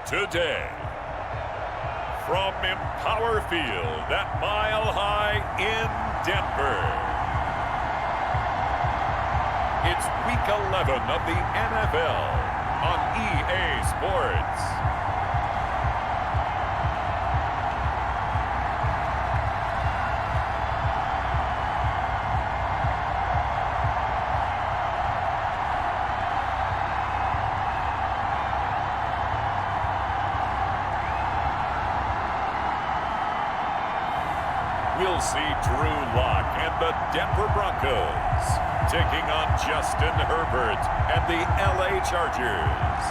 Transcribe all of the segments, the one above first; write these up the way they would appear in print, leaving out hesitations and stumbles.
today. From Empower Field at Mile High in Denver. It's Week 11 of the NFL on EA Sports. We'll see Drew Lock and the Denver Broncos taking on Justin Herbert and the LA Chargers.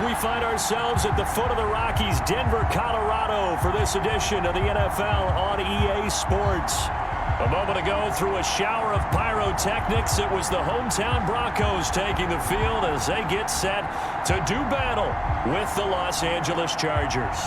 We find ourselves at the foot of the Rockies, Denver, Colorado, for this edition of the NFL on EA Sports. A moment ago, through a shower of pyrotechnics, it was the hometown Broncos taking the field as they get set to do battle with the Los Angeles Chargers.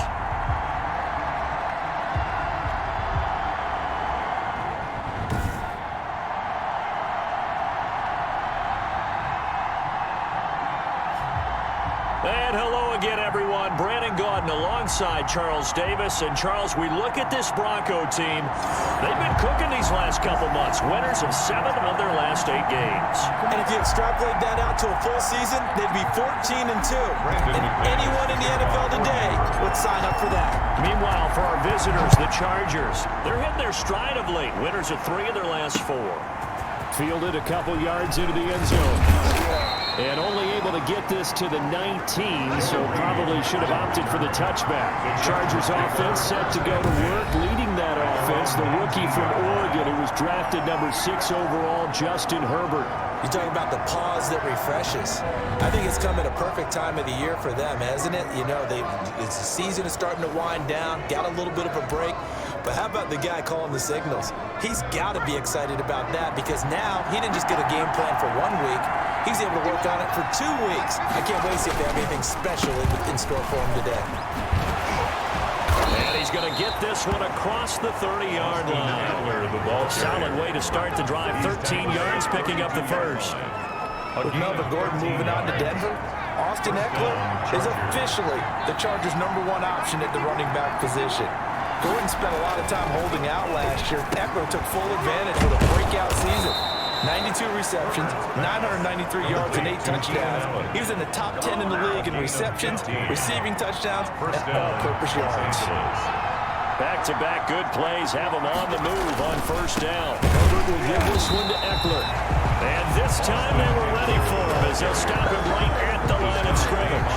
And hello again, everyone. Brandon Gaudin alongside Charles Davis. And Charles, we look at this Bronco team. They've been cooking these last couple months. Winners of 7 of their last 8 games. And if you extrapolate that out to a full season, they'd be 14-2. And anyone in the NFL today would sign up for that. Meanwhile, for our visitors, the Chargers, they're hitting their stride of late. Winners of 3 of their last 4. Fielded a couple yards into the end zone. And only able to get this to the 19, so probably should have opted for the touchback. Chargers offense set to go to work. Leading that offense, the rookie from Oregon who was drafted number 6 overall, Justin Herbert. You talk about the pause that refreshes. I think it's come at a perfect time of the year for them, hasn't it? You know, the season is starting to wind down, got a little bit of a break. But how about the guy calling the signals? He's got to be excited about that because now he didn't just get a game plan for 1 week. He's able to work on it for 2 weeks. I can't wait to see if they have anything special in store for him today. And he's going to get this one across the 30-yard line. Solid way to start the drive. 13 yards, picking up the first. With Melvin Gordon moving on to Denver, Austin Eckler is officially the Chargers' #1 option at the running back position. Gordon spent a lot of time holding out last year. Eckler took full advantage with a breakout season. 92 receptions, 993 yards, and 8 touchdowns. He was in the top 10 in the league in receptions, receiving touchdowns, and all-purpose yards. Back-to-back good plays have him on the move on first down. Herbert will give this one to Eckler. And this time they were ready for him as they'll stop him right at the line of scrimmage.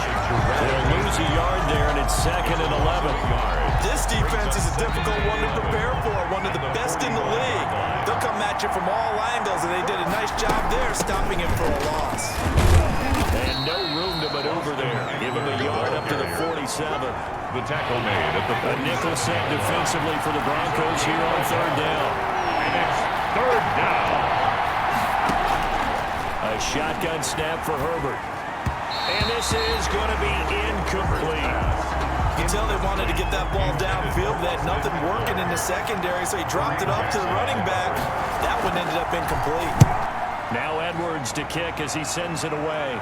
They'll lose a yard there, and it's 2nd and 11. This defense is a difficult one to prepare for, one of the best in the league. They'll come at you from all angles, and they did a nice job there stopping him for a loss. And no room to maneuver there. Give him a yard up to the 47. The tackle made at the 47. A nickel set defensively for the Broncos here on 3rd down. And it's 3rd down. A shotgun snap for Herbert. And this is going to be incomplete. You can tell they wanted to get that ball downfield. They had nothing working in the secondary, so he dropped it off to the running back. That one ended up incomplete. Now Edwards to kick as he sends it away.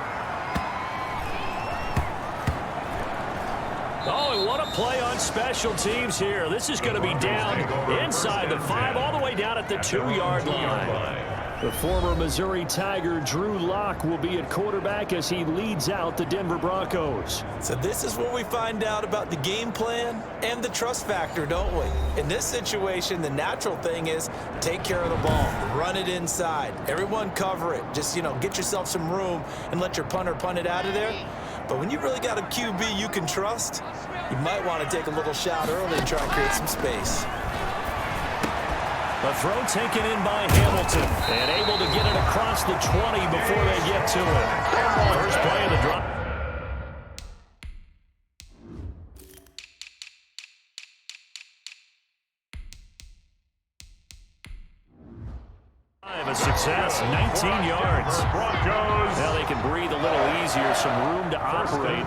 Oh, and what a play on special teams here. This is going to be down inside the 5, all the way down at the 2-yard line. The former Missouri Tiger, Drew Lock, will be at quarterback as he leads out the Denver Broncos. So this is where we find out about the game plan and the trust factor, don't we? In this situation, the natural thing is take care of the ball, run it inside. Everyone cover it. Just, get yourself some room and let your punter punt it out of there. But when you really got a QB you can trust, you might want to take a little shot early and try and create some space. A throw taken in by Hamilton and able to get it across the 20 before they get to it. First play of the drive. A success, 19 yards. Now they can breathe a little easier, some room to operate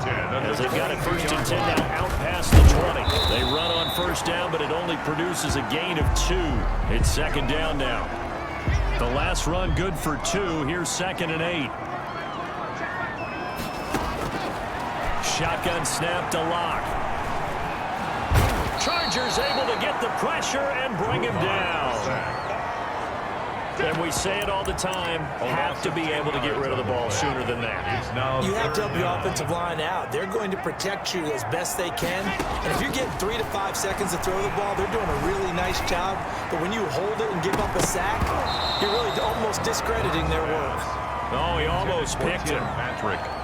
as they've got it 1st and 10 now out past the 20. They run on first down, but it only produces a gain of 2. It's 2nd down now. The last run good for 2. Here's 2nd and 8. shotgun snap to Lock. Chargers able to get the pressure and bring him down. And we say it all the time, have to be able to get rid of the ball sooner than that. You have to help your offensive line out. They're going to protect you as best they can. And if you're getting 3 to 5 seconds to throw the ball, they're doing a really nice job. But when you hold it and give up a sack, you're really almost discrediting their work. Oh, he almost picked him.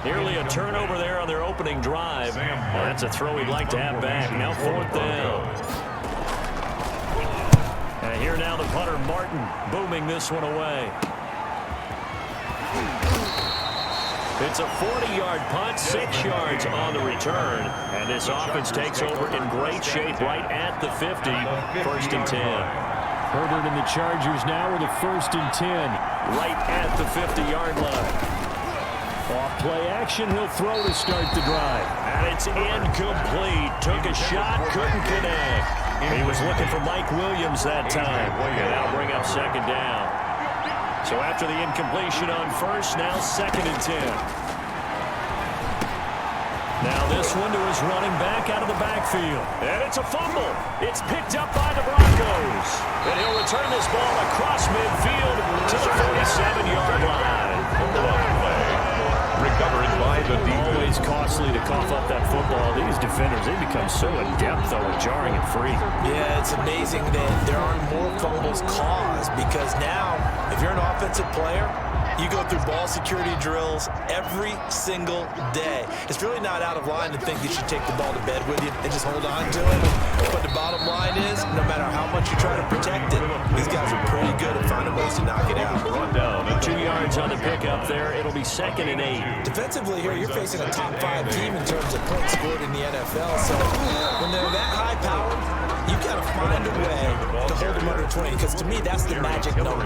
Nearly a turnover there on their opening drive. Well, that's a throw he'd like to have back. Now 4th down. And here now the punter, Martin, booming this one away. It's a 40-yard punt, 6 yards on the return. And this offense takes over in great shape right at the 50, 1st and 10. Herbert and the Chargers now with a 1st and 10, right at the 50-yard line. Off play action, he'll throw to start the drive. And it's incomplete. Took a shot, couldn't connect. He was looking for Mike Williams that time. And that'll bring up 2nd down. So after the incompletion on 1st, now 2nd and 10. Now this one to his running back out of the backfield. And it's a fumble. It's picked up by the Broncos. And he'll return this ball across midfield to the 47-yard line. Recovered by the defense. Always costly to cough up that football. These defenders, they become so adept, though, at jarring it free. Yeah, it's amazing that there aren't more fumbles caused because now, if you're an offensive player, you go through ball security drills every single day. It's really not out of line to think that you take the ball to bed with you and just hold on to it. But the bottom line is, no matter how much you try to protect it, these guys are pretty good at finding ways to knock it out. 2 yards on the pickup there. It'll be 2nd and 8. Defensively here, you're facing a top 5 team in terms of points scored in the NFL. So when they're that high powered, you've got to find a way to hold them under 20. Because to me, that's the magic number.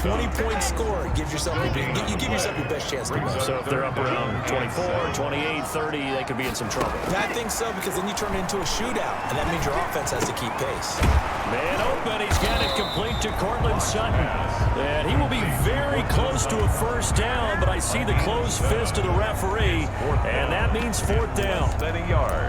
20-point score gives yourself you give yourself your best chance to win. So if they're up around 24, 28, 30, they could be in some trouble. I think so, because then you turn it into a shootout, and that means your offense has to keep pace. Man open, he's got it complete to Cortland Sutton. And he will be very close to a 1st down, but I see the closed fist of the referee, and that means 4th down.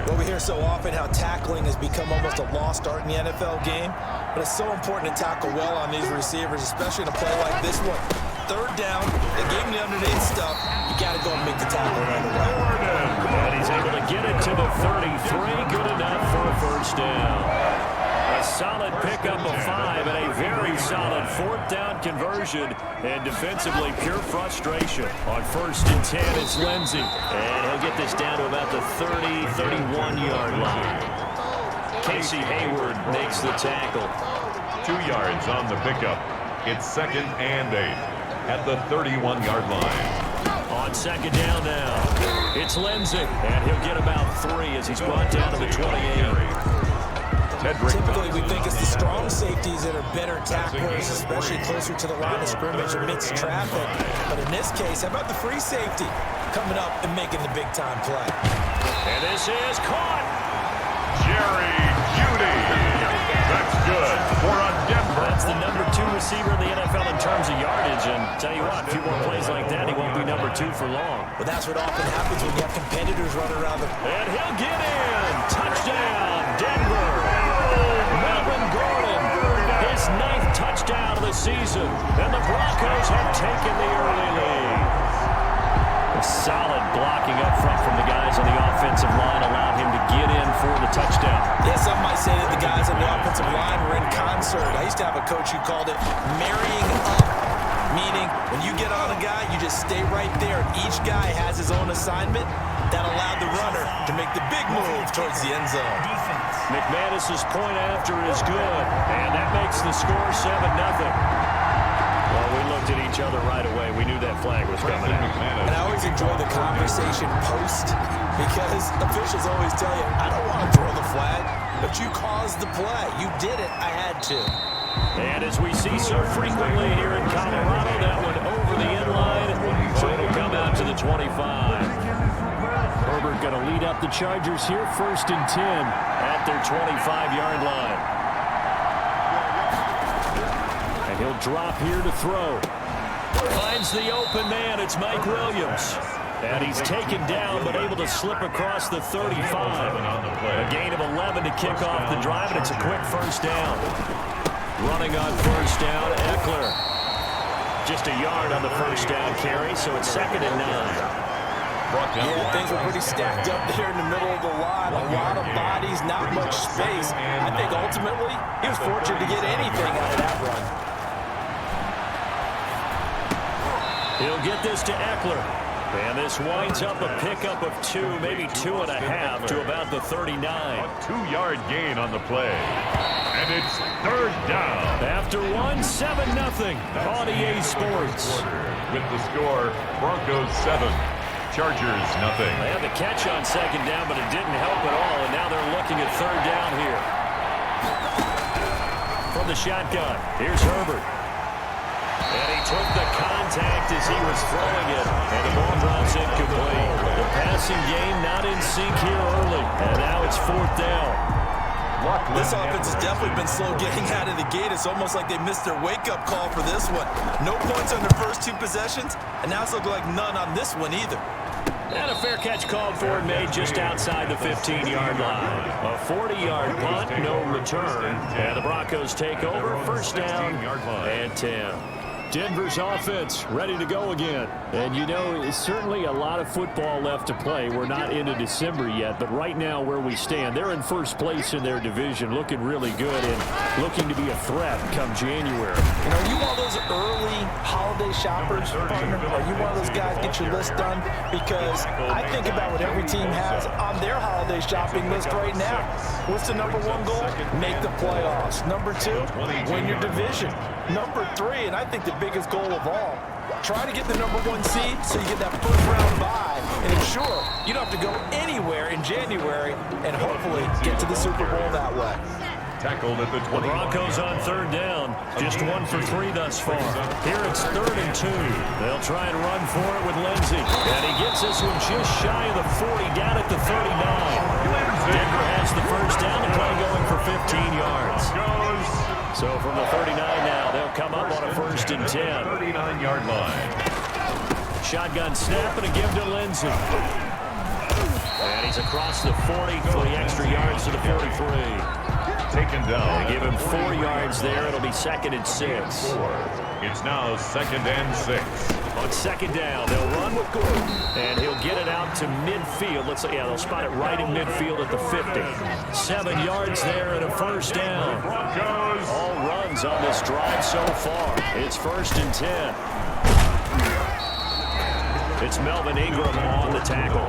Well, we hear so often how tackling has become almost a lost art in the NFL game, but it's so important to tackle well on these receivers, especially in a play like this one. 3rd down, they gave him the underneath stuff. You got to go and make the tackle right away. And he's able to get it to the 33. Good enough for a 1st down. A solid pickup of 5 and a very solid 4th down conversion. And defensively, pure frustration. On 1st and 10, it's Lindsey. And he'll get this down to about the 30, 31-yard line. Casey Hayward makes the tackle. 2 yards on the pickup. It's 2nd and 8 at the 31-yard line. On 2nd down now, it's Lindsey. And he'll get about 3 as he's brought down to the 28. Typically, we think it's the strong safeties that are better tacklers, especially closer to the line of scrimmage amidst traffic. But in this case, how about the free safety coming up and making the big-time play? And this is caught. Jerry Jeudy. That's good for a Denver. That's the number 2 receiver in the NFL in terms of yardage. And tell you what, a few more plays like that, he won't be number 2 for long. Well, that's what often happens when you have competitors running around the... And he'll get in. Touchdown, Denver. Melvin Gordon, his 9th touchdown of the season. And the Broncos have taken the early lead. A solid blocking up front from the guys on the offensive line allowed him to get in for the touchdown. Yeah, some might say that the guys on the offensive line were in concert. I used to have a coach who called it marrying up, meaning when you get on a guy, you just stay right there. Each guy has his own assignment that allowed the runner to make the big move towards the end zone. McManus's point after is good, and that makes the score 7-0. Well, we looked at each other right away. We knew that flag was coming out. And I always enjoy the conversation post because officials always tell you, I don't want to throw the flag, but you caused the play. You did it. I had to. And as we see so frequently here in Colorado, that one over the end line, so it'll come out to the 25. Herbert going to lead up the Chargers here, 1st and 10 at their 25-yard line. And he'll drop here to throw. Finds the open man. It's Mike Williams. And he's taken down, but able to slip across the 35. A gain of 11 to kick off the drive, and it's a quick first down. Running on first down, Eckler. Just a yard on the first down carry, so it's 2nd and 9. Yeah, things were pretty stacked up there in the middle of the line. A lot of bodies, not much space. I think ultimately he was fortunate to get anything out of that run. He'll get this to Eckler. And this winds up a pickup of 2, maybe 2.5 to about the 39. A 2-yard gain on the play. And it's 3rd down. After 7-0 on EA Sports. With the score, Broncos 7. Chargers, nothing. They had the catch on 2nd down, but it didn't help at all, and now they're looking at 3rd down here. From the shotgun, here's Herbert. And he took the contact as he was throwing it, and the ball drops incomplete. The passing game not in sync here early, and now it's 4th down. This offense has definitely been slow getting out of the gate. It's almost like they missed their wake-up call for this one. No points on their first 2 possessions, and now it's looking like none on this one either. And a fair catch called for and made just outside the 15-yard line. A 40-yard punt, no return. And the Broncos take over, first down and 10. Denver's offense ready to go again. And, you know, it's certainly a lot of football left to play. We're not into December yet, but right now where we stand, they're in first place in their division, looking really good and looking to be a threat come January. You know, you one of those early holiday shoppers, partner? Are you one of those guys get your list done? Because I think about what every team has on their holiday shopping list right now. What's the number 1 goal? Make the playoffs. Number 2, win your division. Number 3, and I think the biggest goal of all, try to get the number 1 seed so you get that first round bye and ensure you don't have to go anywhere in January and hopefully get to the Super Bowl that way. Tackled at the 20. Broncos on 3rd down. Just 1 for 3 thus far. Here it's 3rd and 2. They'll try and run for it with Lindsey. And he gets this one just shy of the 40, down at the 39. Denver has the first down, the play going for 15 yards. So from the 39 now, they'll come up on a 1st and 10. 39-yard line. Shotgun snap and a give to Lindsey. And he's across the 40 for the extra yards to the 43. Taken down. They give him 4 yards there. It'll be 2nd and 6. It's now 2nd and 6. On 2nd down, they'll run with Gordon. And he'll get it out to midfield. They'll spot it right in midfield at the 50. 7 yards there and a first down. All runs on this drive so far. It's 1st and 10. It's Melvin Ingram on the tackle.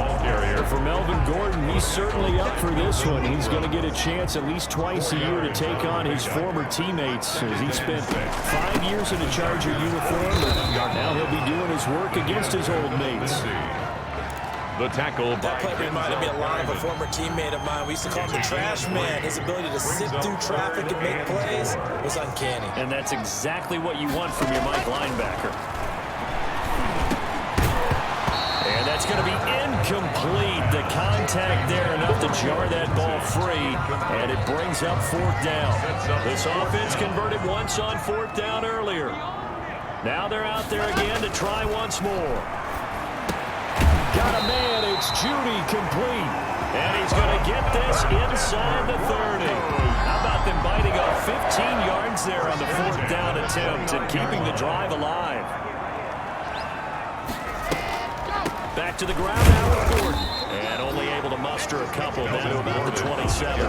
For Melvin Gordon, he's certainly up for this one. He's going to get a chance at least twice a year to take on his former teammates as he spent 5 years in a Charger uniform. And now he'll be doing his work against his old mates. The tackle. That play reminded me a lot of a former teammate of mine. We used to call him the trash man. His ability to sift through traffic and make plays was uncanny. And that's exactly what you want from your Mike linebacker. And that's going to be incomplete. The contact there enough to jar that ball free. And it brings up 4th down. This offense converted once on 4th down earlier. Now they're out there again to try once more. Got a man. It's Judy complete. And he's going to get this inside the 30. How about them biting off 15 yards there on the 4th down attempt and keeping the drive alive? Back to the ground now with Gordon. And only able to muster a couple down to about the 27.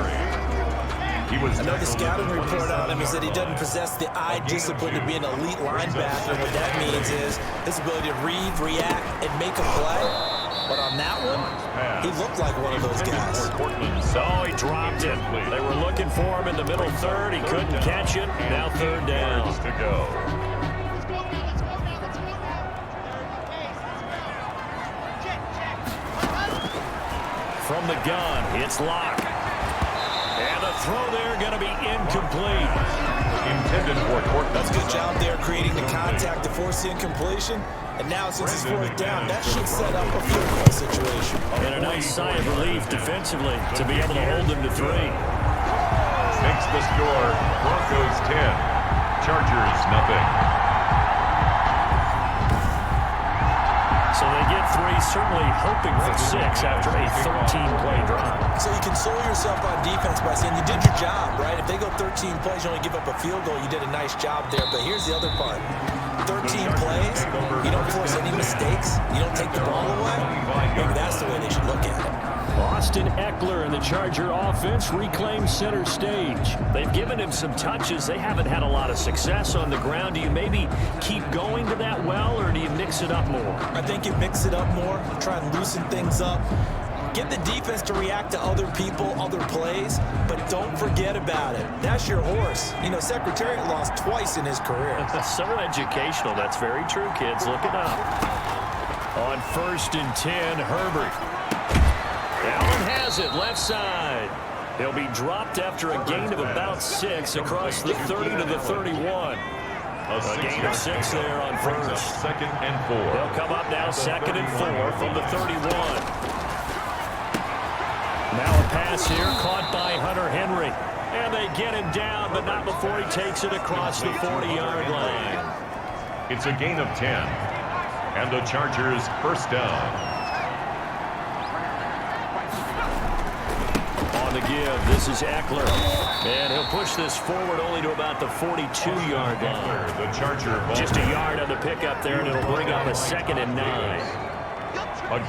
Another scouting report on him is that he doesn't possess the eye discipline to be an elite linebacker. What that means is his ability to read, react, and make a play. But on that one, he looked like one of those guys. So he dropped it. They were looking for him in the middle 3rd. He couldn't catch it. Now 3rd down. To go. From the gun, it's Locke. And the throw there going to be incomplete. Intended for Court. That's a good job there creating the contact to force the incompletion. And now since it's 4th down, that should set up a field goal situation. And a nice sigh of relief defensively to be able to hold them to 3. Makes the score Broncos 10. Chargers nothing. So they get 3, certainly hoping for 6 after a 13-play drive. So you console yourself on defense by saying you did your job, right? If they go 13 plays, you only give up a field goal, you did a nice job there. But here's the other part. 13 plays, you don't force any mistakes, you don't take the ball away. Maybe that's the way they should look at it. Austin Eckler and the Charger offense reclaim center stage. They've given him some touches. They haven't had a lot of success on the ground. Do you maybe keep going to that well, or do you mix it up more? I think you mix it up more, try and loosen things up. Get the defense to react to other people, other plays, but don't forget about it. That's your horse. You know, Secretariat lost twice in his career. So educational. That's very true, kids. Look it up. On 1st and 10, Herbert. Allen has it, left side. He'll be dropped after a gain of about 6 across the 30 to the 31. A gain of 6 there on 1st. 2nd and 4. They'll come up now 2nd and 4 from the 31. Now a pass here caught by Hunter Henry. And they get him down, but not before he takes it across the 40-yard line. It's a gain of 10. And the Chargers first down. On the give, this is Eckler. And he'll push this forward only to about the 42-yard line. The Charger ball. Just a yard on the pickup there, and it'll bring up a 2nd and 9.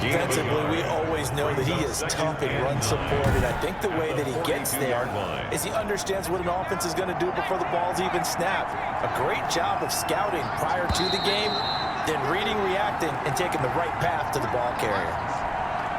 Defensively, we always know that he is tough in run support, and I think the way that he gets there is he understands what an offense is going to do before the ball's even snapped. A great job of scouting prior to the game, then reading, reacting, and taking the right path to the ball carrier.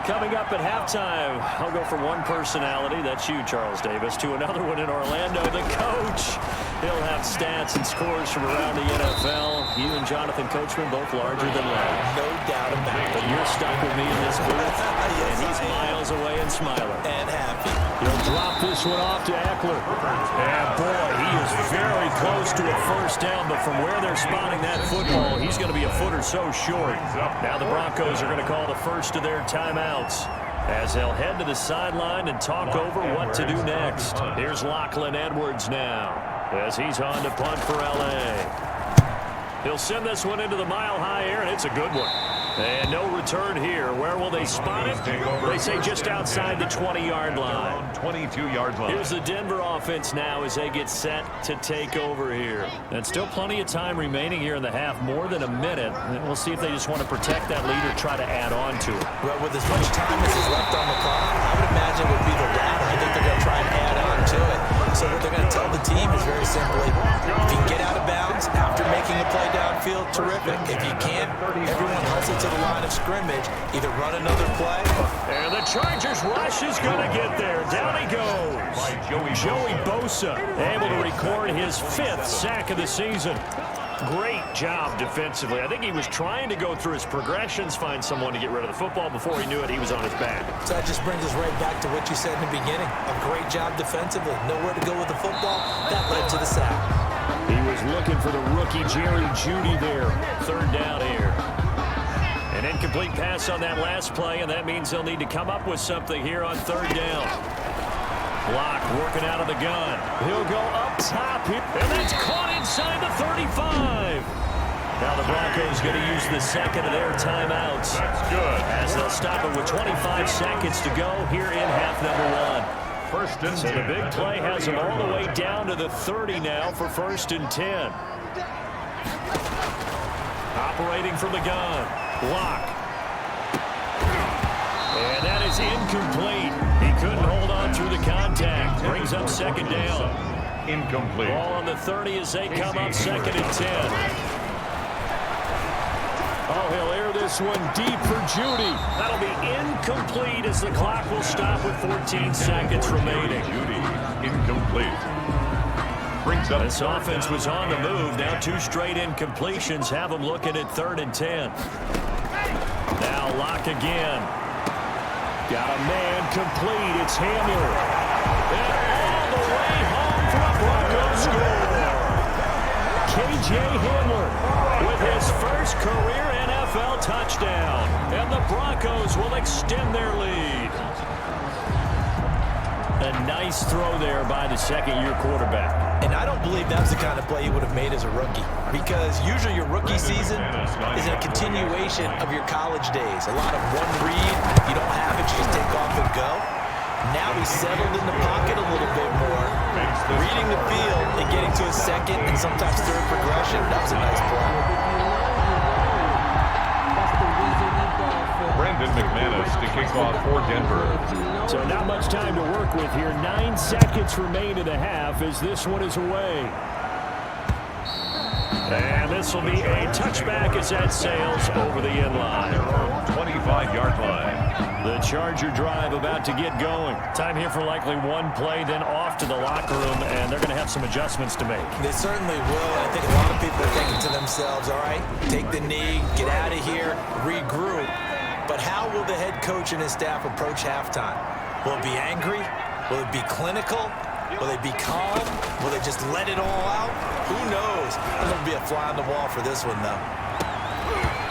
Coming up at halftime, I'll go from one personality, that's you, Charles Davis, to another one in Orlando, the coach. He'll have stats and scores from around the NFL. You and Jonathan Coachman both larger than life. No doubt about it. But you're stuck with me in this booth, and he's miles away and smiling. And happy. He'll drop this one off to Eckler. And boy, he is very close to a first down, but from where they're spotting that football, he's going to be a foot or so short. Now the Broncos are going to call the first of their timeouts as they'll head to the sideline and talk over what to do next. Here's Lachlan Edwards now as he's on to punt for L.A. He'll send this one into the mile-high air, and it's a good one. And no return here. Where will they spot it? They say just outside the 20-yard line. 22-yard line. Here's the Denver offense now as they get set to take over here. And still plenty of time remaining here in the half, more than a minute. And we'll see if they just want to protect that lead or try to add on to it. Well, with as much time as is left on the clock, I would imagine it would be the latter. I think they're going to try and add on to it. So what they're going to tell the team is very simply, if you can get out of bounds after making a play downfield, terrific. If you can't, everyone hustle to the line of scrimmage, either run another play. And the Chargers rush is going to get there. Down he goes. Joey Bosa able to record his 5th sack of the season. Great job defensively. I think he was trying to go through his progressions, find someone to get rid of the football. Before he knew it, he was on his back. So that just brings us right back to what you said in the beginning. A great job defensively. Nowhere to go with the football. That led to the sack. He was looking for the rookie Jerry Jeudy there. 3rd down here. An incomplete pass on that last play, and that means they'll need to come up with something here on 3rd down. Block working out of the gun. He'll go up top here, and that's caught inside the 35. Now the Broncos going to use the 2nd of their timeouts. That's good. As they'll stop it with 25 seconds to go here in half number 1. 1st and 10. So the big play has them all the way down to the 30 now for 1st and 10. Operating from the gun. Block. And that is incomplete. He couldn't hold on through the contact. Brings up 2nd down. Incomplete. Ball on the 30 as they come up 2nd and 10. Oh, he'll air this one deep for Jeudy. That'll be incomplete as the clock will stop with 14 seconds remaining. Jeudy, incomplete. Brings up. This offense was on the move. Now 2 straight incompletions have them looking at 3rd and 10. Now Locke again. Got a man complete. It's Hamler. And all the way home for a Broncos score. K.J. Hamler with his first career NFL touchdown. And the Broncos will extend their lead. A nice throw there by the second-year quarterback. And I don't believe that's the kind of play you would have made as a rookie, because usually your rookie season is a continuation of your college days. A lot of one read, you don't have it, you just take off and go. Now he's settled in the pocket a little bit more, reading the field and getting to his second and sometimes third progression. That was a nice play. Brandon McManus to kick off for Denver. So not much time to work with here. 9 seconds remain in the half as this one is away. And this will be a touchback as that sails over the end line. 25-yard line. The Charger drive about to get going. Time here for likely one play, then off to the locker room, and they're going to have some adjustments to make. They certainly will. I think a lot of people are thinking to themselves, all right, take the knee, get out of here, regroup. But how will the head coach and his staff approach halftime? Will it be angry? Will it be clinical? Will they be calm? Will they just let it all out? Who knows? There's going to be a fly on the wall for this one, though.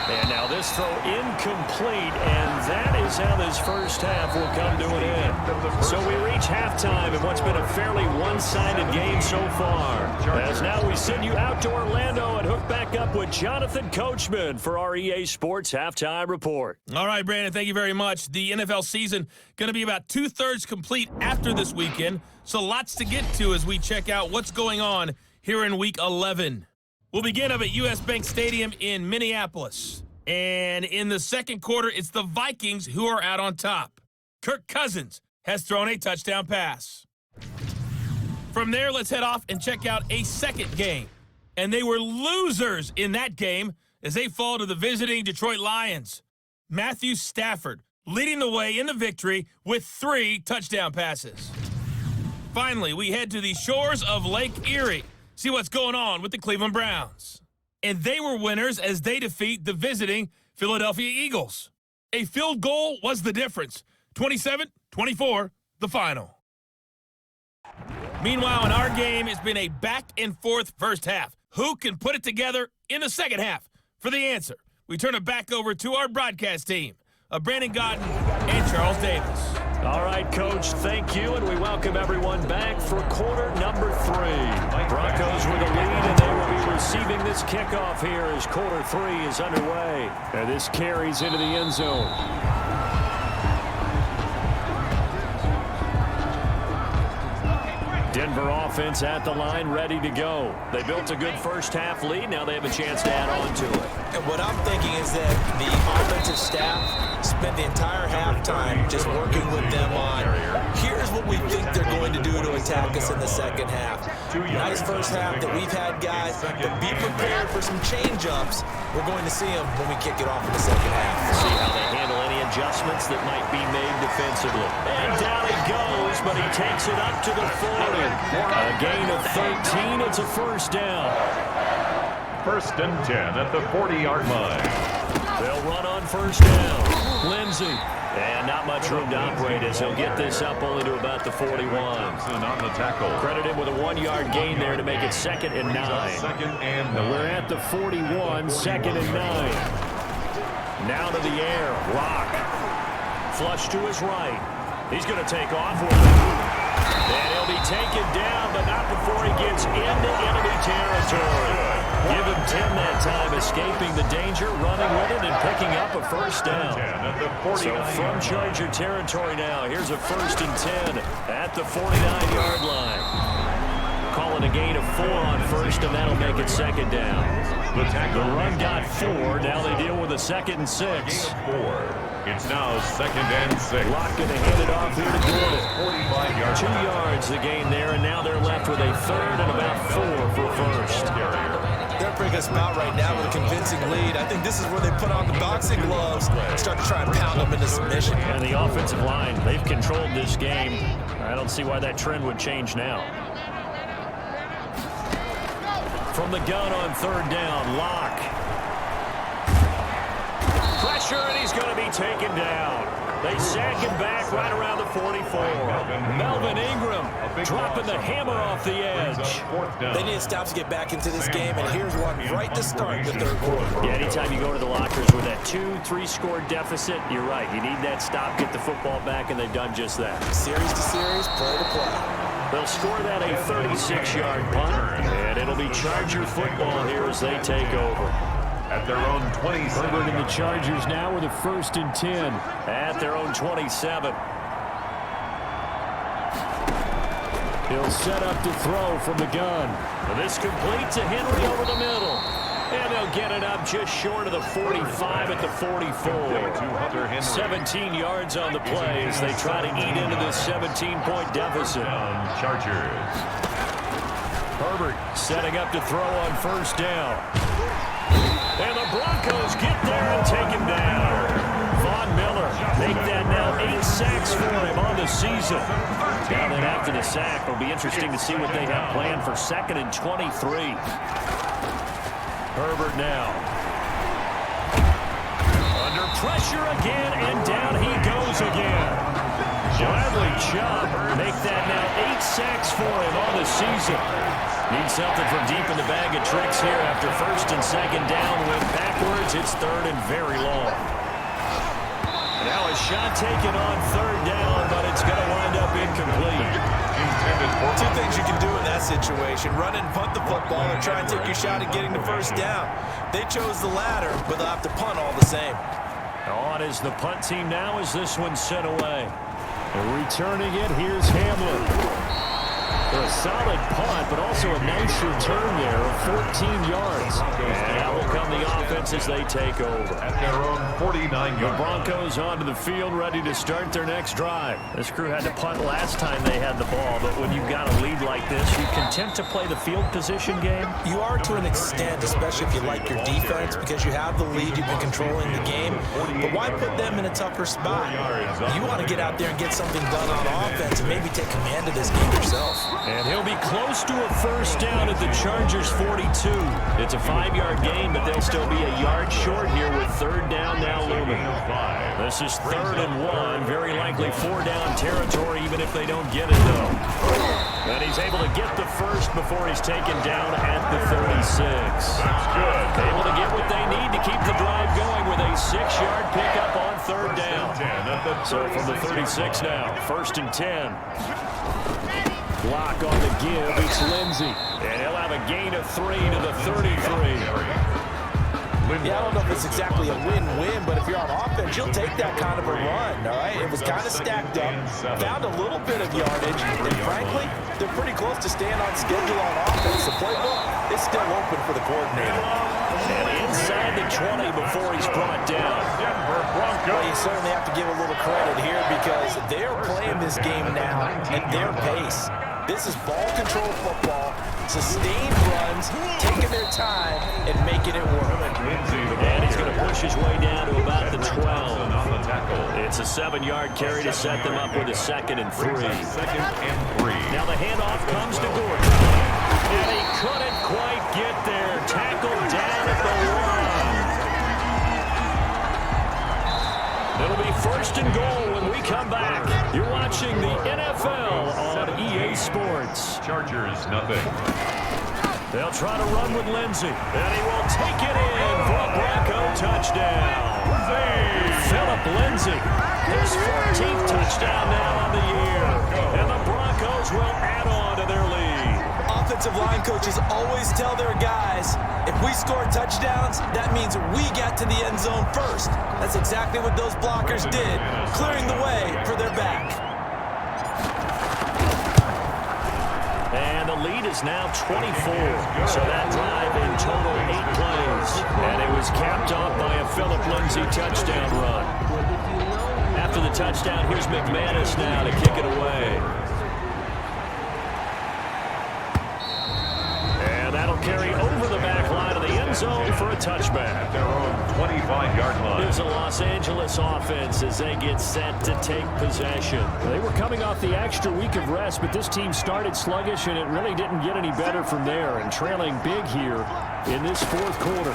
And now this throw incomplete, and that is how this first half will come to an end. So we reach halftime in what's been a fairly one-sided game so far. As now we send you out to Orlando and hook back up with Jonathan Coachman for our EA Sports Halftime Report. All right, Brandon, thank you very much. The NFL season going to be about two-thirds complete after this weekend, so lots to get to as we check out what's going on here in Week 11. We'll begin up at U.S. Bank Stadium in Minneapolis. And in the second quarter, it's the Vikings who are out on top. Kirk Cousins has thrown a touchdown pass. From there, let's head off and check out a second game. And they were losers in that game as they fall to the visiting Detroit Lions. Matthew Stafford leading the way in the victory with 3 touchdown passes. Finally, we head to the shores of Lake Erie. See what's going on with the Cleveland Browns. And they were winners as they defeat the visiting Philadelphia Eagles. A field goal was the difference. 27-24, the final. Meanwhile, in our game, it's been a back-and-forth first half. Who can put it together in the second half? For the answer, we turn it back over to our broadcast team of Brandon Godden and Charles Davis. All right, Coach, thank you, and we welcome everyone back for quarter number 3. Broncos with a lead, and they will be receiving this kickoff here as quarter 3 is underway. And this carries into the end zone. Denver offense at the line, ready to go. They built a good first-half lead. Now they have a chance to add on to it. And what I'm thinking is that the offensive staff spent the entire halftime just working with them on, here's what we think they're going to do to attack us in the second half. Nice first half that we've had, guys, but be prepared for some change-ups. We're going to see them when we kick it off in the second half. See how they handle any adjustments that might be made defensively. And down he goes, but he takes it up to the 40. A gain of 13. It's a first down. First and 10 at the 40-yard line. They'll run on first down. Lindsey. And not much room to operate as he'll get this up only to about the 41. On the tackle. Credit him with a 1-yard gain there to make it 2nd and 9. Second and 9. We're at the 41, 2nd and 9. Now to the air. Rock. Flush to his right. He's going to take off with it. And he'll be taken down, but not before he gets into enemy territory. Give him 10 that time, escaping the danger, running with it, and picking up a first down. So from Charger territory now, here's a 1st and 10 at the 49-yard line. Calling a gain of 4 on first, and that'll make it 2nd down. The run got 4. Now they deal with a 2nd and 6. 4. It's now 2nd and 6. Lock going to hand it off here to Gordon. 45 2 yards the gain there, and now they're left with a 3rd and about 4 for first. They're a pretty good spot right now with a convincing lead. I think this is where they put on the boxing gloves and start to try and pound them into submission. And the offensive line, they've controlled this game. I don't see why that trend would change now. From the gun on 3rd down, Locke. Pressure, and he's going to be taken down. They sack him back right around the 44. Melvin Ingram dropping the hammer off the edge. They need a stop to get back into this game, and here's one right to start the third quarter. Yeah, anytime you go to the lockers with that 2-3 score deficit, you're right. You need that stop, get the football back, and they've done just that. Series to series, play to play. They'll score that a 36-yard punt, and it'll be Charger football here as they take over. At their own 27. Herbert and the Chargers now with a 1st and 10. At their own 27. He'll set up to throw from the gun. And this complete to Henry over the middle. And they'll get it up just short of the 45 at the 44. 17 yards on the play as they try to eat into this 17-point deficit. Chargers. Herbert setting up to throw on 1st down. And the Broncos get there and take him down. Von Miller make that now 8 sacks for him on the season. Now then after the sack, it'll be interesting to see what they have planned for 2nd and 23. Herbert now. Under pressure again, and down he goes again. Bradley Chubb make that now 8 sacks for him on the season. Needs something from deep in the bag of tricks here after 1st and 2nd down. Went backwards, it's 3rd and very long. Now a shot taken on 3rd down, but it's going to wind up incomplete. Two things you can do in that situation: run and punt the football, or try and take your shot at getting the 1st down. They chose the latter, but they'll have to punt all the same. On is the punt team now as this one's sent away. And returning it, here's Hamlin. A solid punt, but also a nice return there of 14 yards. And out will come the offense as they take over. At their own 49 The yards. Broncos onto the field, ready to start their next drive. This crew had to punt last time they had the ball, but when you've got a lead like this, you content to play the field position game? You are to an extent, especially if you like your defense, because you have the lead, you've been controlling the game. But why put them in a tougher spot? You want to get out there and get something done on offense and maybe take command of this game yourself. And he'll be close to a 1st down at the Chargers' 42. It's a 5-yard gain, but they'll still be a yard short here with 3rd down now looming. This is 3rd and 1, very likely 4-down territory, even if they don't get it, though. And he's able to get the 1st before he's taken down at the 36. That's good. Able to get what they need to keep the drive going with a 6-yard pickup on 3rd down. So from the 36 now, 1st and 10. Block on the give, it's Lindsey. And he'll have a gain of 3 to the 33. Yeah, I don't know if it's exactly a win-win, but if you're on offense, you'll take that kind of a run, all right? It was kind of stacked up, found a little bit of yardage, and frankly, they're pretty close to staying on schedule on offense. The playbook is still open for the coordinator. And inside the 20 before he's brought down. Well, you certainly have to give a little credit here because they're playing this game now at their pace. This is ball control football, sustained runs, taking their time, and making it work. And he's going to push his way down to about the 12. It's a 7-yard carry to set them up with a 2nd and 3. Now the handoff comes to Gordon. And he couldn't quite get there. Tackled down at the 1. It'll be 1st and goal when we come back. You're watching the NFL on EA Sports. Chargers, nothing. They'll try to run with Lindsey. And he will take it in for a Bronco touchdown. Philip Lindsey, his 14th touchdown now on the year. And the Broncos will add on to their lead. Offensive line coaches always tell their guys, if we score touchdowns, that means we get to the end zone first. That's exactly what those blockers did, clearing the way for their back. And the lead is now 24. So that drive in total 8 plays. And it was capped off by a Philip Lindsey touchdown run. After the touchdown, here's McManus now to kick it away. That'll carry over the back line of the end zone for a touchback. Their own 25-yard line. Here's a Los Angeles offense as they get set to take possession. They were coming off the extra week of rest, but this team started sluggish, and it really didn't get any better from there, and trailing big here in this 4th quarter.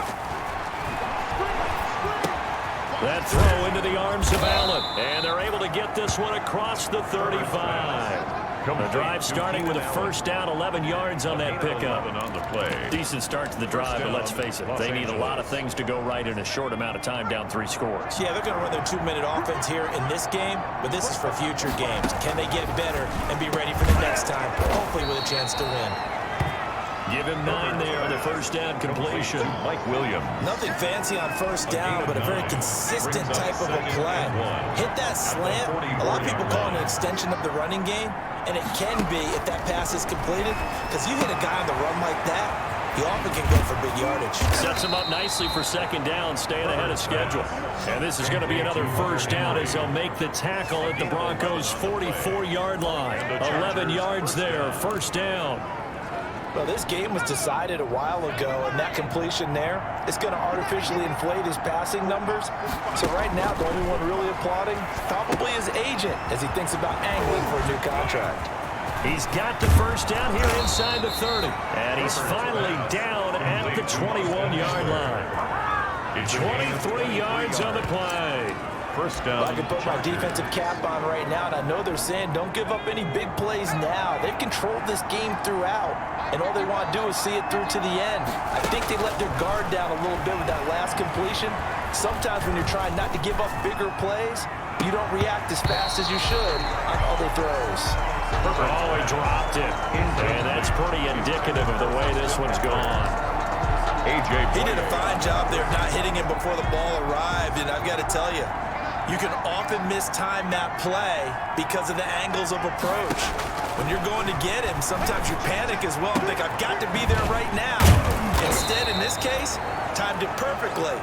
That throw into the arms of Allen, and they're able to get this one across the 35. The drive starting with a first down, 11 yards on that pickup. On the play. Decent start to the drive, but let's face it, they need a lot of things to go right in a short amount of time, down 3 scores. Yeah, they're going to run their 2-minute offense here in this game, but this is for future games. Can they get better and be ready for the next time, hopefully with a chance to win? Give him 9 there on the first down completion. Mike Williams. Nothing fancy on first down, but a very consistent type of a play. Hit that slant. A lot of people call it an extension of the running game, and it can be if that pass is completed, because you hit a guy on the run like that, he often can go for big yardage. Sets him up nicely for second down, staying ahead of schedule. And this is going to be another first down as they'll make the tackle at the Broncos' 44-yard line. 11 yards there, first down. Well, this game was decided a while ago, and that completion there is going to artificially inflate his passing numbers. So right now, the only one really applauding probably his agent as he thinks about angling for a new contract. He's got the first down here inside the 30. And he's finally down at the 21-yard line. 23 yards on the play. First down. I can put my defensive cap on right now, and I know they're saying don't give up any big plays now. They've controlled this game throughout, and all they want to do is see it through to the end. I think they let their guard down a little bit with that last completion. Sometimes when you're trying not to give up bigger plays, you don't react as fast as you should on other throws. Oh, he dropped it. And that's pretty indicative of the way this one's gone. He did a fine job there not hitting him before the ball arrived, and I've got to tell you, you can often mistime that play because of the angles of approach. When you're going to get him, sometimes you panic as well and think, I've got to be there right now. Instead, in this case, timed it perfectly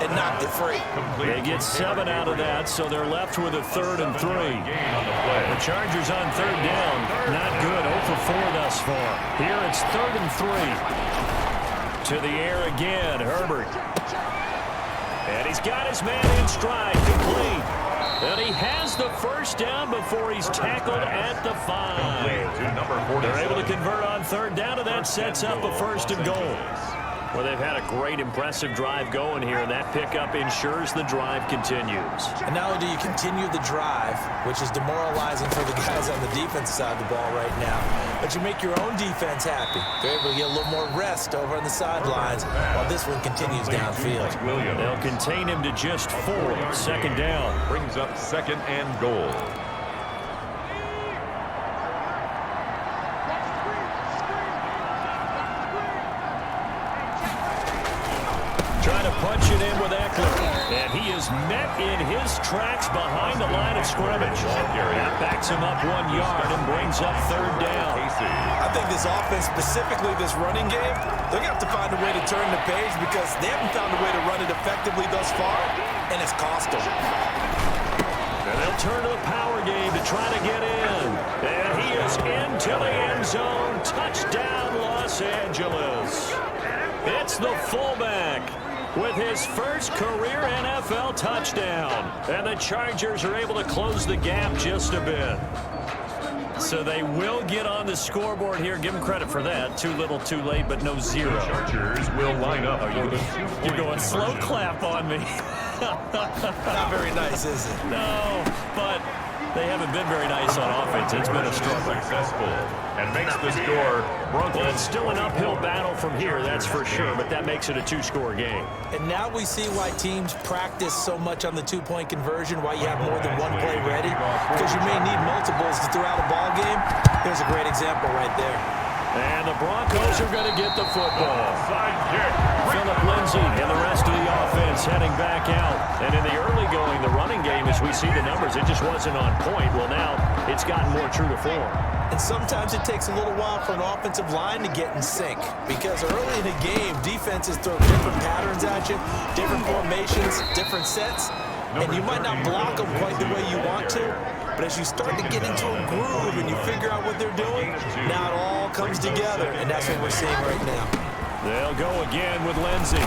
and knocked it free. They get 7 out of that, so they're left with a 3rd and 3. The Chargers on 3rd down, not good, 0 for 4 thus far. Here it's 3rd and 3. To the air again, Herbert. And he's got his man in stride, complete. And he has the first down before he's tackled at the 5. They're able to convert on 3rd down, and that sets up a 1st and goal. Well, they've had a great, impressive drive going here, and that pickup ensures the drive continues. And not only do you continue the drive, which is demoralizing for the guys on the defensive side of the ball right now, but you make your own defense happy. They're able to get a little more rest over on the sidelines while this one continues downfield. They'll contain him to just 4. 2nd down. Brings up 2nd and goal. Trying to punch it in with Eckler. And he is met in his tracks behind the line of scrimmage. That backs him up 1 yard and brings up 3rd down. I think this offense, specifically this running game, they're going to have to find a way to turn the page because they haven't found a way to run it effectively thus far, and it's cost them. And they'll turn to the power game to try to get in. And he is into the end zone. Touchdown, Los Angeles. It's the fullback with his first career NFL touchdown. And the Chargers are able to close the gap just a bit. So they will get on the scoreboard here. Give them credit for that. Too little, too late, but no 0. Chargers will line up. You're going slow clap on me. Not very nice, is it? No, but they haven't been very nice on offense. It's been a struggle. Successful and makes the score Broncos. Well, it's still an uphill battle from here, that's for sure, but that makes it a 2-score game. And now we see why teams practice so much on the 2-point conversion, why you have more than one play ready, because you may need multiples throughout a ball game. Here's a great example right there. And the Broncos are going to get the football. Phillip Lindsay and the rest of the offense heading back out. And in the early going, the running game, as we see the numbers, it just wasn't on point. Well, now it's gotten more true to form. And sometimes it takes a little while for an offensive line to get in sync, because early in the game, defenses throw different patterns at you, different formations, different sets, and you might not block them quite the way you want to, but as you start to get into a groove and you figure out what they're doing, now it all comes together, and that's what we're seeing right now. They'll go again with Lindsay.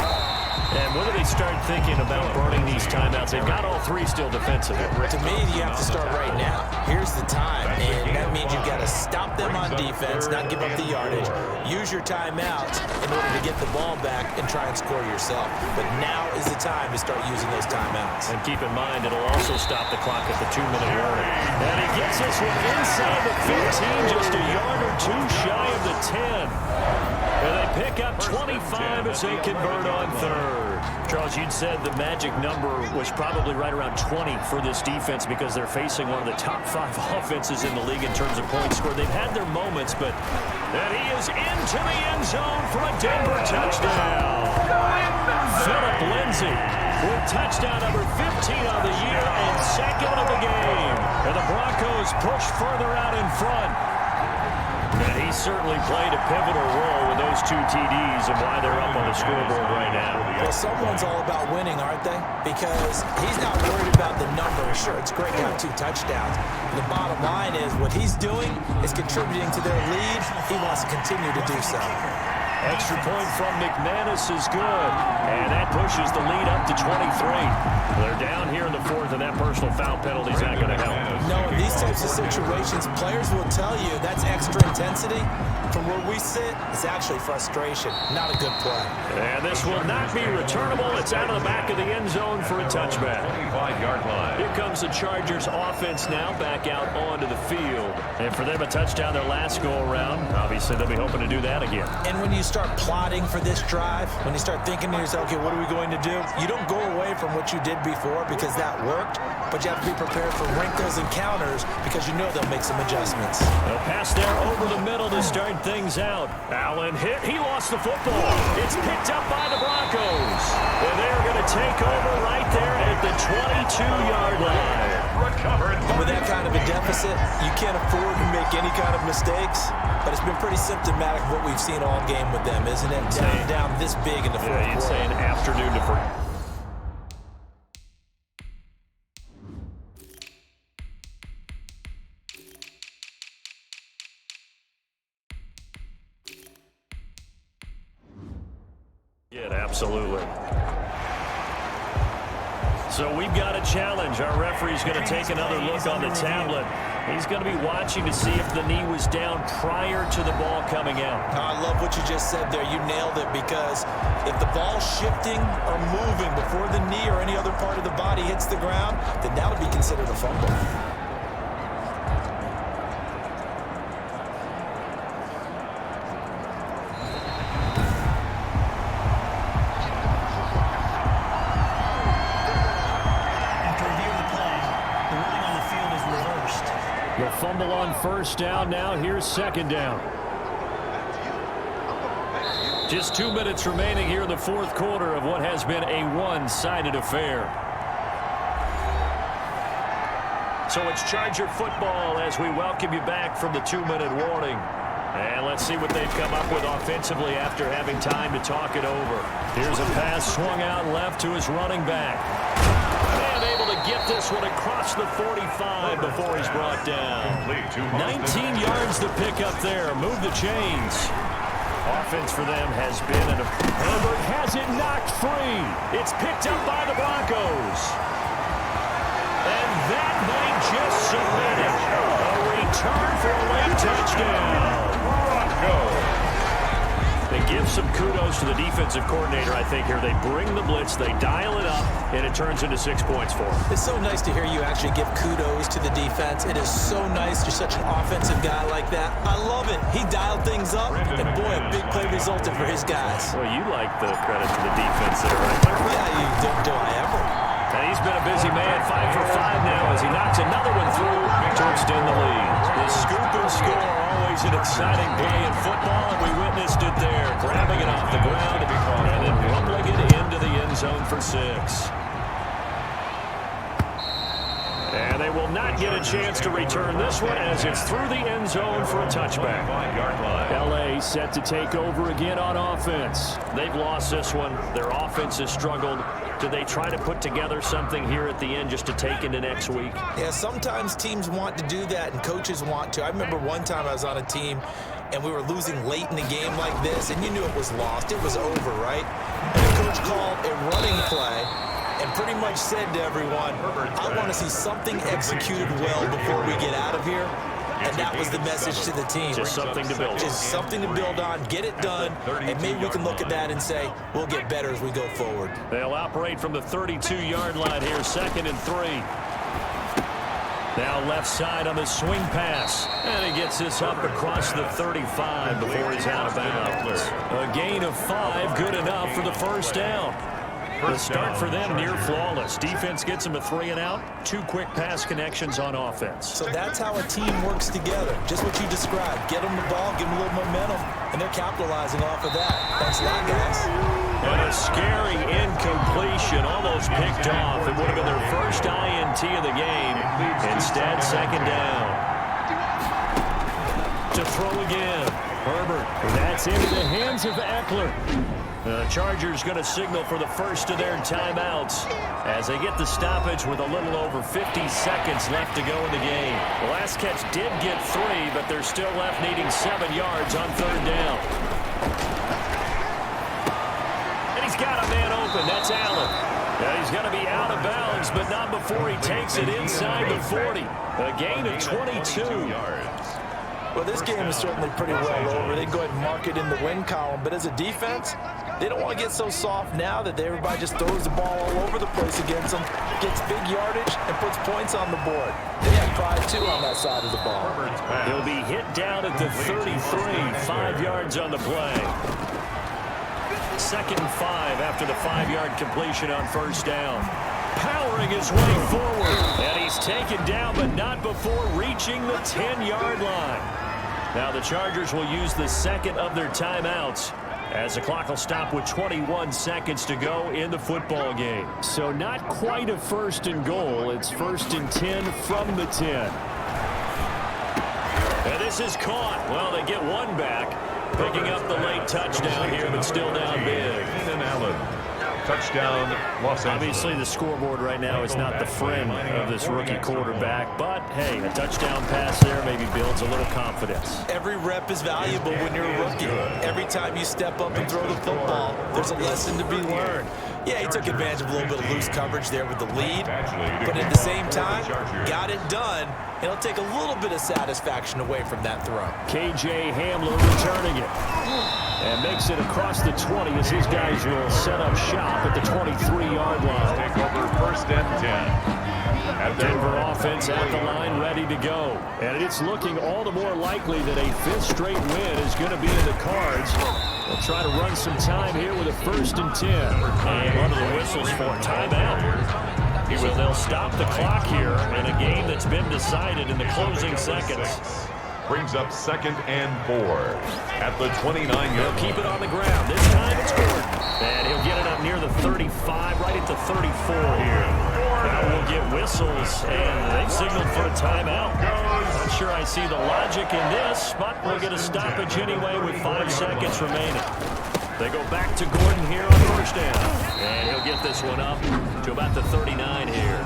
And when do they start thinking about burning these timeouts? They've got all three still defensively. To me, you have to start right now. Here's the time, and that means you've got to stop them on defense, not give up the yardage. Use your timeouts in order to get the ball back and try and score yourself. But now is the time to start using those timeouts. And keep in mind, it'll also stop the clock at the 2-minute warning. And he gets this one inside the 15, just a yard or two shy of the 10. And they pick up 25 as they convert on third. Charles, you'd said the magic number was probably right around 20 for this defense because they're facing one of the top 5 offenses in the league in terms of points scored. They've had their moments, but then he is into the end zone for a Denver touchdown. Phillip Lindsay with touchdown number 15 on the year and second of the game. And the Broncos push further out in front. And he certainly played a pivotal role with those 2 TDs and why they're up on the scoreboard right now. Well, someone's all about winning, aren't they? Because he's not worried about the number. Sure, it's great to have 2 touchdowns. The bottom line is what he's doing is contributing to their lead. He wants to continue to do so. Extra point from McManus is good. And that pushes the lead up to 23. They're down here in the 4th, and that personal foul penalty is not going to help. No, in these types of situations, players will tell you that's extra intensity. From where we sit, it's actually frustration. Not a good play. And this will not be returnable. It's out of the back of the end zone for a touchback. 25-yard line. Here comes the Chargers offense now back out onto the field. And for them, a touchdown their last go-around. Obviously, they'll be hoping to do that again. And when you start plotting for this drive, when you start thinking to yourself, okay, what are we going to do? You don't go away from what you did before because that worked, but you have to be prepared for wrinkles and counters because you know they'll make some adjustments. A pass there over the middle to start things out. Allen hit. He lost the football. It's picked up by the Broncos. And they're going to take over right there at the 22-yard line. And with that kind of a deficit, you can't afford to make any kind of mistakes. But it's been pretty symptomatic of what we've seen all game with them, isn't it? Down this big in the fourth quarter. You'd say an afternoon to first. Yeah, absolutely. So we've got a challenge. Our referee's going to take another look on the tablet. He's going to be watching to see if the knee was down prior to the ball coming out. I love what you just said there. You nailed it, because if the ball's shifting or moving before the knee or any other part of the body hits the ground, then that would be considered a fumble. The fumble on first down. Now here's second down. Just 2 minutes remaining here in the fourth quarter of what has been a one-sided affair. So it's Charger football as we welcome you back from the 2-minute warning. And let's see what they've come up with offensively after having time to talk it over. Here's a pass swung out left to his running back. And able to get this one across the 45 before he's brought down. 19 yards to pick up there. Move the chains. Offense for them has been an... Herbert has it knocked free. It's picked up by the Broncos. And that might just submit it. A return for a late touchdown. They give some kudos to the defensive coordinator, I think, here. They bring the blitz, they dial it up, and it turns into 6 points for them. It's so nice to hear you actually give kudos to the defense. It is so nice. You're such an offensive guy like that. I love it. He dialed things up, and boy, a big play resulted for his guys. Well, you like the credit to the defense there, right? Yeah, you do I ever. And he's been a busy man, 5 for 5 now as he knocks another one through to extend the lead. The scoop and score, always an exciting play in football, and we witnessed it there, grabbing it off the ground and then rumbling it into the end zone for 6. And they will not get a chance to return this one as it's through the end zone for a touchback. LA set to take over again on offense. They've lost this one. Their offense has struggled. Do they try to put together something here at the end just to take into next week? Yeah, sometimes teams want to do that and coaches want to. I remember one time I was on a team and we were losing late in the game like this, and you knew it was lost. It was over, right? And the coach called a running play and pretty much said to everyone, I want to see something executed well before we get out of here. And that was the message to the team. Just something to build on. Just something to build on, get it done, and maybe we can look at that and say, we'll get better as we go forward. They'll operate from the 32-yard line here, 2nd and 3. Now left side on the swing pass. And he gets this up across the 35 before he's out of bounds. A gain of 5, good enough for the first down. The start for them near flawless. Defense gets them a 3-and-out. 2 quick pass connections on offense. So that's how a team works together. Just what you described. Get them the ball, give them a little momentum, and they're capitalizing off of that. Thanks a lot, guys. And a scary incompletion, almost picked off. It would have been their first INT of the game. Instead, 2nd down. To throw again. Herbert. That's into the hands of Eckler. The Chargers going to signal for the first of their timeouts as they get the stoppage with a little over 50 seconds left to go in the game. The last catch did get 3, but they're still left needing 7 yards on 3rd down. And he's got a man open. That's Allen. And he's going to be out of bounds, but not before he takes it inside the 40. A gain of 22 yards. Well, this game is certainly pretty well over. They go ahead and mark it in the win column. But as a defense, they don't want to get so soft now that everybody just throws the ball all over the place against them, gets big yardage, and puts points on the board. They have pride, too, on that side of the ball. He'll be hit down at the 33, 5 yards on the play. 2nd and 5 after the 5-yard completion on 1st down. Powering his way forward, and he's taken down, but not before reaching the 10-yard line. Now the Chargers will use the 2nd of their timeouts as the clock will stop with 21 seconds to go in the football game. So not quite a 1st and goal. It's 1st and 10 from the 10. And this is caught. Well, they get one back, picking up the late touchdown here, but still down big. Touchdown, Los Angeles. Obviously, the scoreboard right now is not the friend of this rookie quarterback, but, hey, a touchdown pass there maybe builds a little confidence. Every rep is valuable when you're a rookie. Every time you step up and throw the football, there's a lesson to be learned. Yeah, he took advantage of a little bit of loose coverage there with the lead, but at the same time, got it done. It'll take a little bit of satisfaction away from that throw. K.J. Hamler returning it. And makes it across the 20 as these guys will set up shop at the 23-yard line. Take over 1st and 10. Denver offense at the line, ready to go. And it's looking all the more likely that a 5th straight win is going to be in the cards. They'll try to run some time here with a 1st and 10. And one of the whistles for timeout. So they'll stop the clock here in a game that's been decided in the closing seconds. Brings up 2nd and 4 at the 29-yard. They'll keep it on the ground. This time it's Gordon. And he'll get it up near the 35, right at the 34 here. Now we'll get whistles, and they've signaled for a timeout. Not sure I see the logic in this, but we'll get a stoppage anyway with 5 seconds remaining. They go back to Gordon here on 1st down. And he'll get this one up to about the 39 here.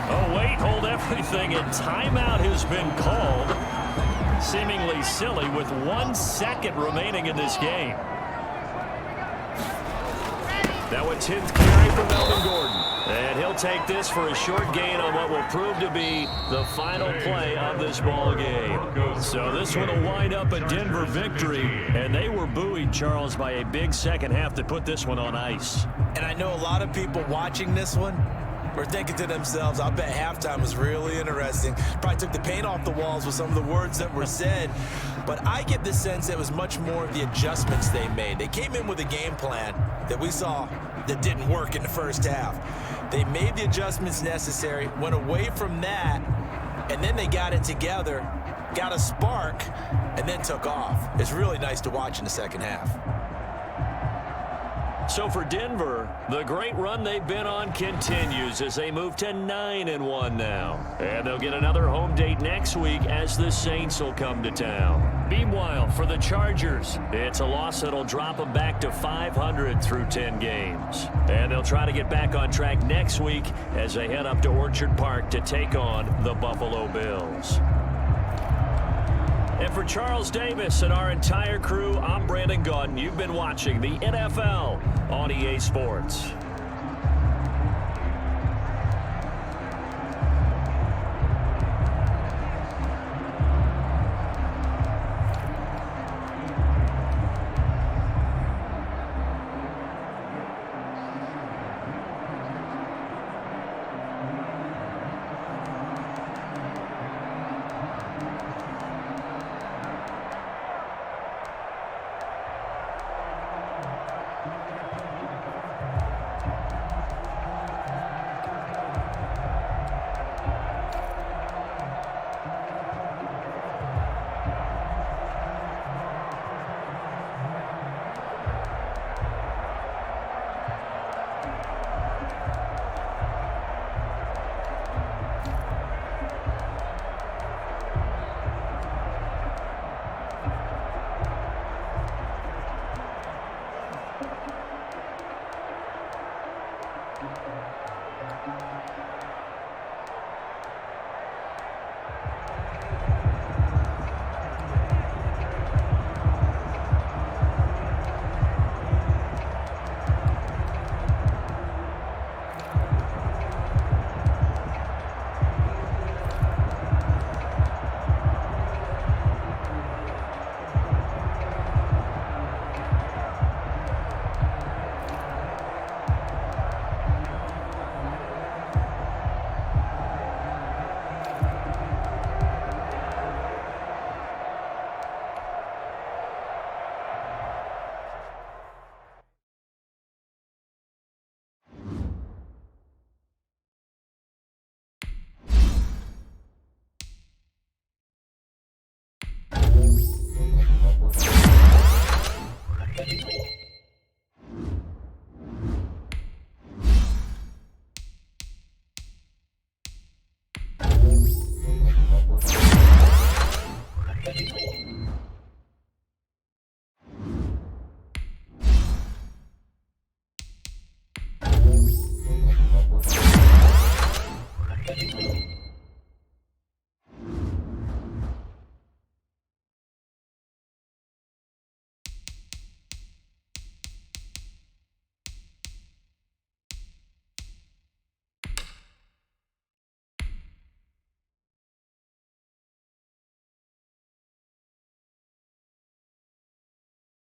Oh, wait, hold everything, and timeout has been called. Seemingly silly with 1 second remaining in this game. Now a 10th carry for Melvin Gordon. And he'll take this for a short gain on what will prove to be the final play of this ball game. So this one will wind up a Denver victory. And they were buoyed, Charles, by a big second half to put this one on ice. And I know a lot of people watching this one were thinking to themselves, I bet halftime was really interesting. Probably took the paint off the walls with some of the words that were said. But I get the sense it was much more of the adjustments they made. They came in with a game plan that we saw that didn't work in the first half. They made the adjustments necessary, went away from that, and then they got it together, got a spark, and then took off. It's really nice to watch in the second half. So for Denver, the great run they've been on continues as they move to 9-1 now. And they'll get another home date next week as the Saints will come to town. Meanwhile, for the Chargers, it's a loss that'll drop them back to 500 through 10 games. And they'll try to get back on track next week as they head up to Orchard Park to take on the Buffalo Bills. And for Charles Davis and our entire crew, I'm Brandon Gaudin. You've been watching the NFL on EA Sports.